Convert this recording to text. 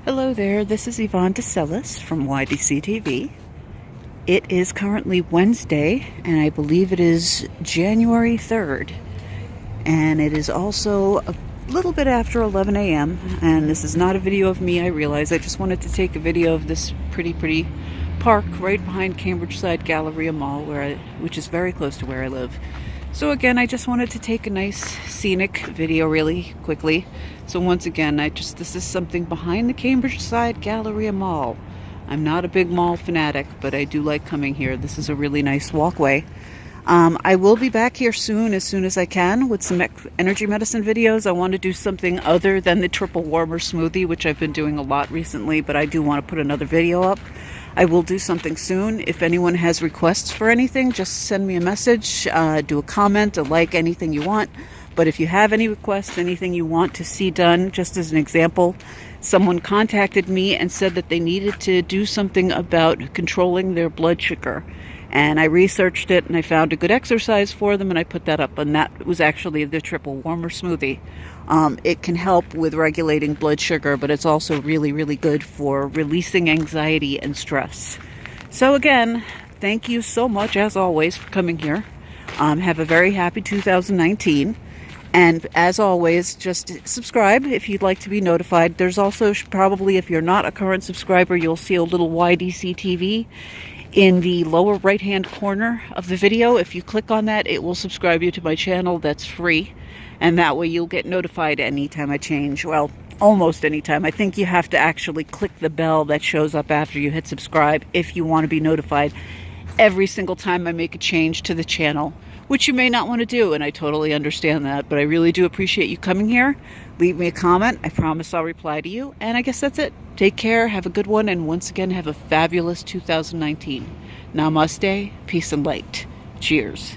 Hello there, this is Yvonne Decelis from YDCtv. It is currently Wednesday, and I believe it is January 3rd. And it is also a little bit after 11 a.m. And this is not a video of me, I realize. I just wanted to take a video of this pretty park right behind CambridgeSide Galleria Mall, which is very close to where I live. So again, I just wanted to take a nice scenic video really quickly. So once again, this is something behind the CambridgeSide Galleria Mall. I'm not a big mall fanatic, but I do like coming here. This is a really nice walkway. I will be back here soon as I can with some energy medicine videos. I want to do something other than the triple warmer smoothie, which I've been doing a lot recently, but I do want to put another video up. I will do something soon. If anyone has requests for anything, just send me a message, do a comment, a like, anything you want. But if you have any requests, anything you want to see done, just as an example, someone contacted me and said that they needed to do something about controlling their blood sugar. And I researched it and I found a good exercise for them, and I put that up, and that was actually the triple warmer smoothie. It can help with regulating blood sugar, but it's also really good for releasing anxiety and stress. So again, thank you so much as always for coming here. Have a very happy 2019. And as always, just subscribe if you'd like to be notified. There's also probably, if you're not a current subscriber, you'll see a little YDCtv in the lower right hand corner of the video. If you click on that, it will subscribe you to my channel. That's free, and that way you'll get notified anytime I change. Well, almost anytime. I think you have to actually click the bell that shows up after you hit subscribe if you want to be notified every single time I make a change to the channel, which you may not want to do, and I totally understand that, but I really do appreciate you coming here. Leave me a comment. I promise I'll reply to you. And I guess that's it. Take care, have a good one, and once again, have a fabulous 2019. Namaste, peace and light. Cheers.